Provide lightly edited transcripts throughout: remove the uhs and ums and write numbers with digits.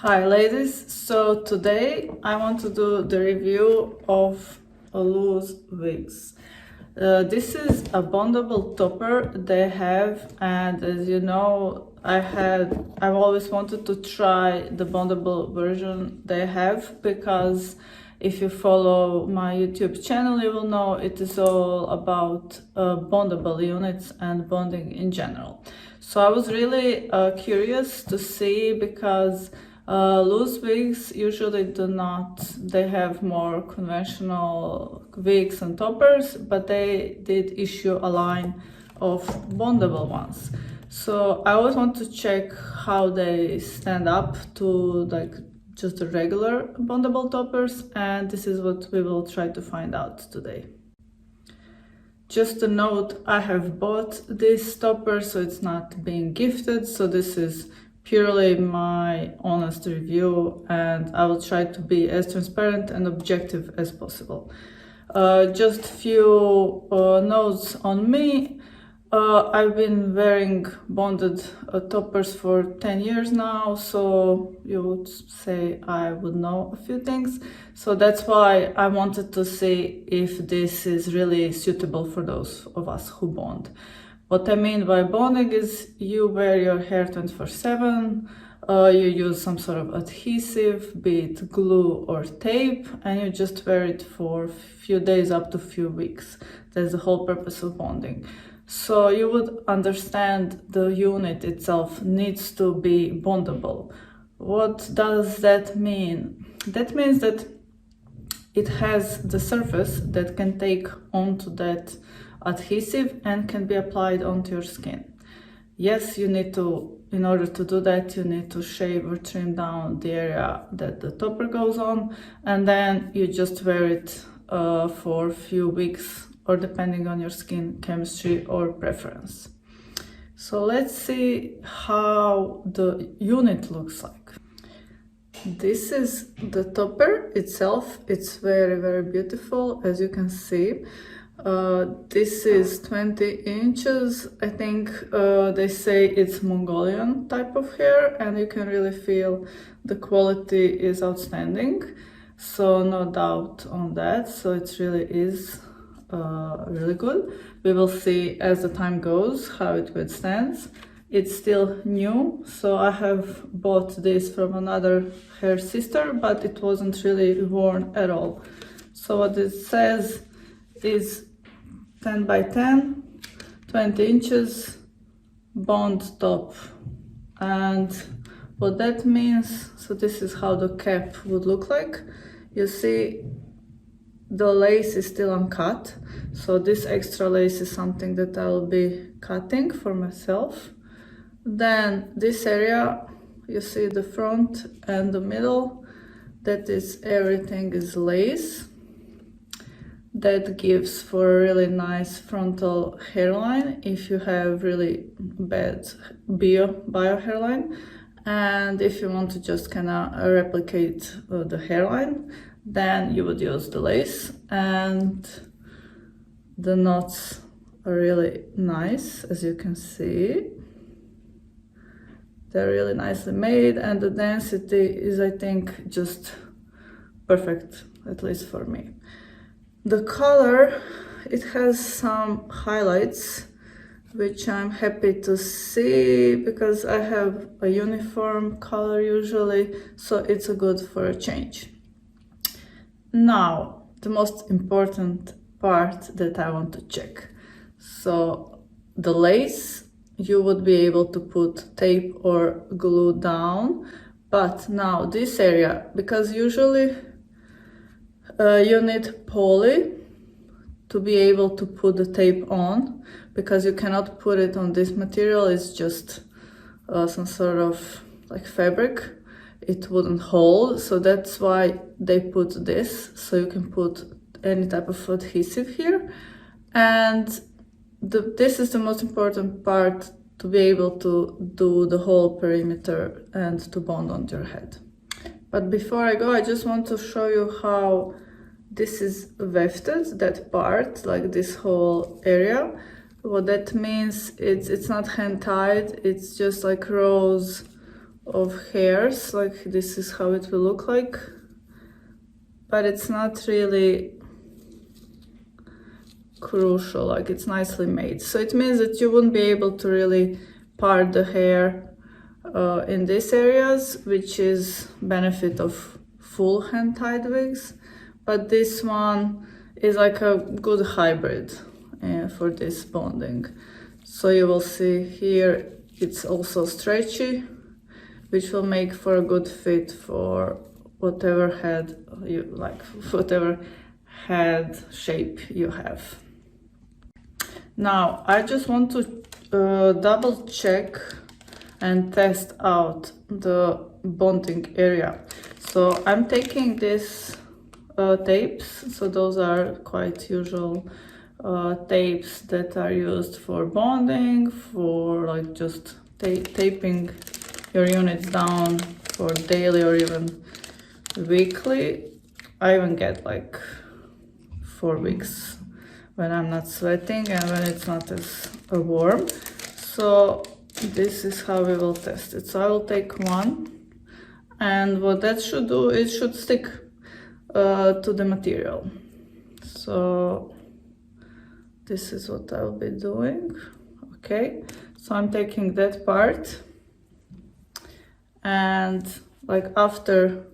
Hi ladies, so today I want to do the review of a loose wigs. This is a bondable topper they have, and as you know, I've always wanted to try the bondable version they have, because if you follow my YouTube channel you will know it is all about bondable units and bonding in general. So I was really curious to see, because loose wigs usually do not, they have more conventional wigs and toppers, but they did issue a line of bondable ones. So I always want to check how they stand up to like just the regular bondable toppers, and this is what we will try to find out today. Just a note, I have bought this topper, so it's not being gifted, so this is purely my honest review, and I will try to be as transparent and objective as possible. Just few notes on me. I've been wearing bonded toppers for 10 years now, so you would say I would know a few things. So that's why I wanted to see if this is really suitable for those of us who bond. What I mean by bonding is you wear your hair 24/7, you use some sort of adhesive, be it glue or tape, and you just wear it for a few days up to a few weeks. That's the whole purpose of bonding. So you would understand the unit itself needs to be bondable. What does that mean? That means that it has the surface that can take onto that adhesive and can be applied onto your skin. Yes, you need to, in order to do that, you need to shave or trim down the area that the topper goes on, and then you just wear it for a few weeks, or depending on your skin chemistry or preference. So let's see how the unit looks like. This is the topper itself. It's very beautiful, as you can see. This is 20 inches. I think they say it's Mongolian type of hair, and you can really feel the quality is outstanding. So no doubt on that. So it really is really good. We will see as the time goes how it withstands. It's still new, so I have bought this from another hair sister, but it wasn't really worn at all. So what it says is 10 by 10, 20 inches, bond top. And what that means, so this is how the cap would look like. You see the lace is still uncut, so this extra lace is something that I will be cutting for myself. Then this area, you see the front and the middle, that is everything is lace. That gives for a really nice frontal hairline if you have really bad bio hairline, and if you want to just kind of replicate the hairline, then you would use the lace. And the knots are really nice, as you can see. They're really nicely made, and the density is, I think, just perfect, at least for me. The color, it has some highlights, which I'm happy to see, because I have a uniform color usually, so it's a good for a change. Now, the most important part that I want to check. So the lace, you would be able to put tape or glue down, but now this area, because usually you need poly to be able to put the tape on, because you cannot put it on this material. It's just some sort of like fabric. It wouldn't hold, so that's why they put this, so you can put any type of adhesive here. And this is the most important part, to be able to do the whole perimeter and to bond onto your head. But before I go, I just want to show you how this is wefted, that part, like this whole area. What that means, it's not hand tied, it's just like rows of hairs, like this is how it will look like, but it's not really crucial, like it's nicely made. So it means that you wouldn't be able to really part the hair in these areas, which is benefit of full hand tied wigs, but this one is like a good hybrid for this bonding. So you will see here it's also stretchy, which will make for a good fit for whatever head you like, whatever head shape you have. Now I just want to double check and test out the bonding area. So I'm taking these tapes, so those are quite usual tapes that are used for bonding, for like just taping your units down for daily or even weekly. I even get like 4 weeks when I'm not sweating and when it's not as warm. So this is how we will test it. So I will take one, and what that should do, it should stick to the material. So this is what I'll be doing. Okay, so I'm taking that part, and like after,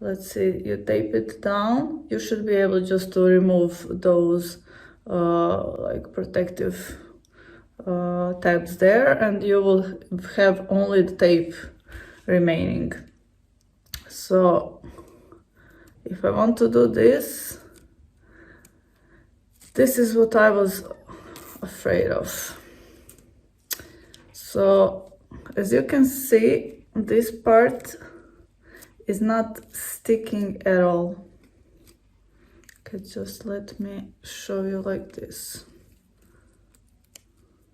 let's see, you tape it down, you should be able just to remove those like protective tabs there, and you will have only the tape remaining. So if I want to do this, this is what I was afraid of. So as you can see, this part is not sticking at all. Okay, just let me show you like this.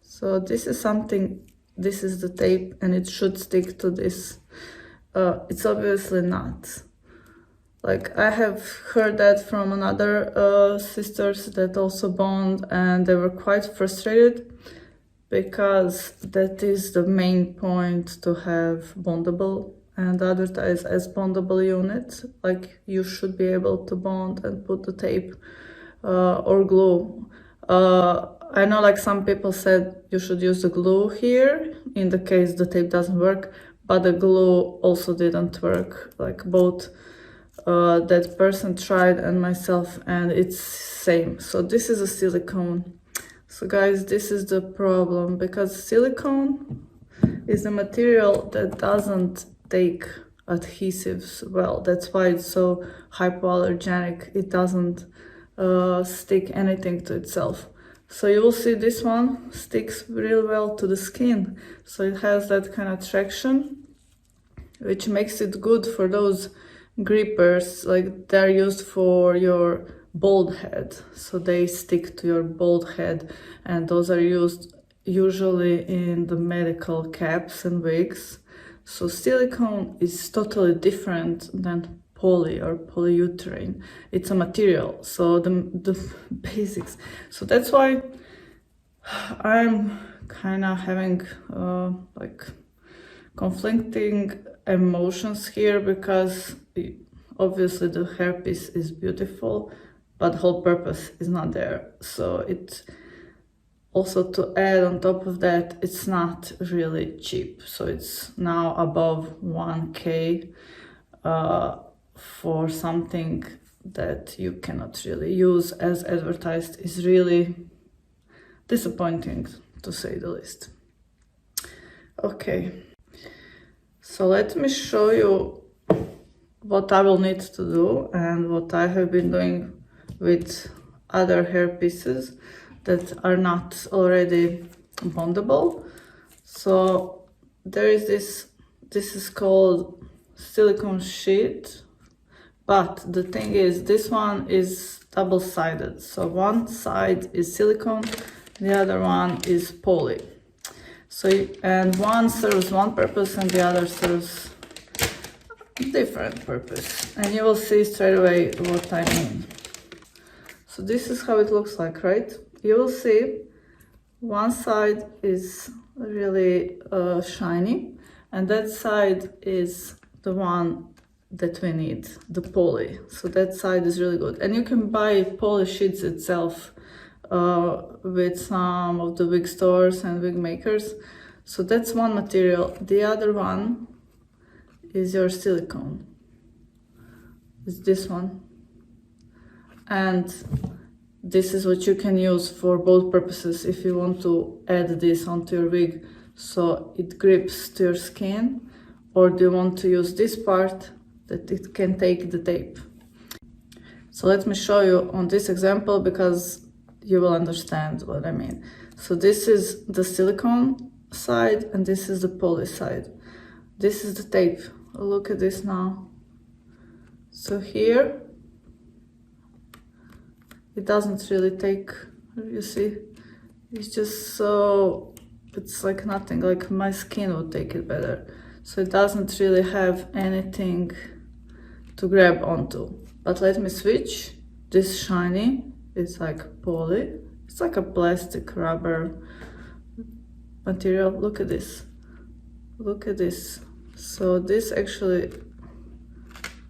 So this is something, this is the tape and it should stick to this. It's obviously not. Like I have heard that from another sisters that also bond, and they were quite frustrated because that is the main point to have bondable and advertise as bondable unit. Like you should be able to bond and put the tape or glue. I know like some people said you should use the glue here in the case the tape doesn't work, but the glue also didn't work. Like both that person tried and myself, and it's same. So this is a silicone. So guys, this is the problem, because silicone is a material that doesn't take adhesives well. That's why it's so hypoallergenic. It doesn't stick anything to itself. So you will see this one sticks real well to the skin. So it has that kind of traction, which makes it good for those grippers, like they're used for your bald head. So they stick to your bald head, and those are used usually in the medical caps and wigs. So silicone is totally different than poly or polyurethane. It's a material, so the basics. So that's why I'm kind of having like conflicting emotions here, because obviously the hairpiece is beautiful, but the whole purpose is not there. So it also, to add on top of that, it's not really cheap. So it's now above 1K for something that you cannot really use as advertised. Is really disappointing, to say the least. Okay, so let me show you what I will need to do and what I have been doing with other hair pieces that are not already bondable. So there is this is called silicone sheet, but the thing is, this one is double-sided. So one side is silicone, the other one is poly. So, and one serves one purpose and the other serves different purpose. And you will see straight away what I mean. So this is how it looks like, right? You will see one side is really shiny, and that side is the one that we need, the poly. So that side is really good, and you can buy poly sheets itself with some of the wig stores and wig makers. So that's one material. The other one is your silicone. It's this one, and this is what you can use for both purposes. If you want to add this onto your wig so it grips to your skin, or do you want to use this part that it can take the tape. So let me show you on this example because you will understand what I mean. So this is the silicone side and this is the poly side. This is the tape. Look at this now. So here it doesn't really take, you see, it's just so, it's like nothing, like my skin would take it better. So it doesn't really have anything to grab onto. But let me switch. This shiny, it's like poly. It's like a plastic rubber material. Look at this. Look at this. So this actually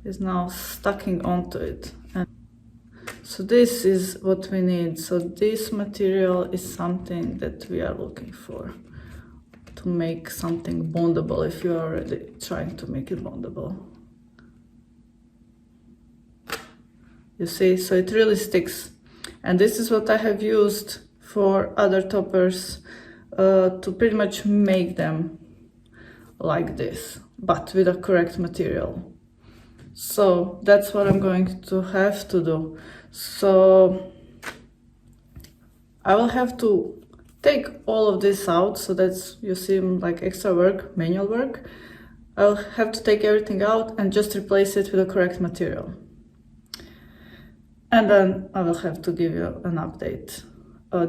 is now stucking onto it. And so this is what we need. So this material is something that we are looking for to make something bondable if you're already trying to make it bondable. You see, so it really sticks. And this is what I have used for other toppers to pretty much make them like this, but with a correct material. So that's what I'm going to have to do. So I will have to take all of this out. So that's, you see, like extra work, manual work. I'll have to take everything out and just replace it with the correct material. And then I will have to give you an update.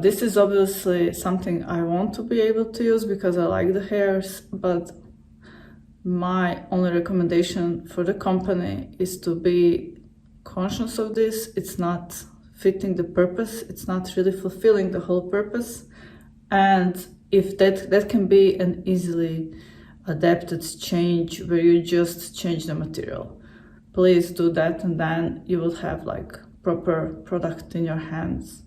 This is obviously something I want to be able to use because I like the hairs, but my only recommendation for the company is to be conscious of this. It's not fitting the purpose. It's not really fulfilling the whole purpose. And if that can be an easily adapted change where you just change the material, please do that, and then you will have like proper product in your hands.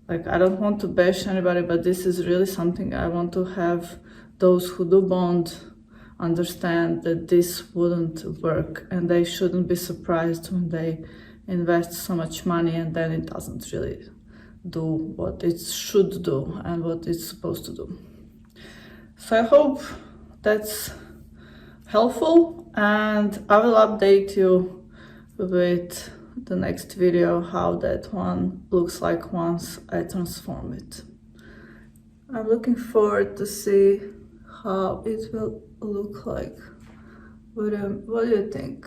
Like, I don't want to bash anybody, but this is really something I want to have those who do bond understand that this wouldn't work, and they shouldn't be surprised when they invest so much money and then it doesn't really do what it should do and what it's supposed to do. So I hope that's helpful, and I will update you with the next video how that one looks like once I transform it. I'm looking forward to see how it will look like. What do you think?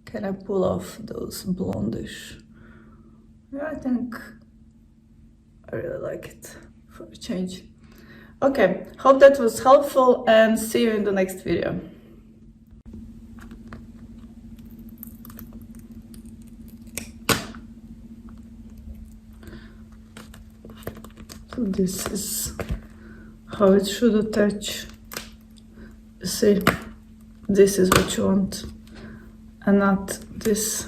Can I pull off those blondish? Yeah, I think I really like it for a change. Okay, hope that was helpful, and see you in the next video. So this is how it should attach. See, this is what you want, and not this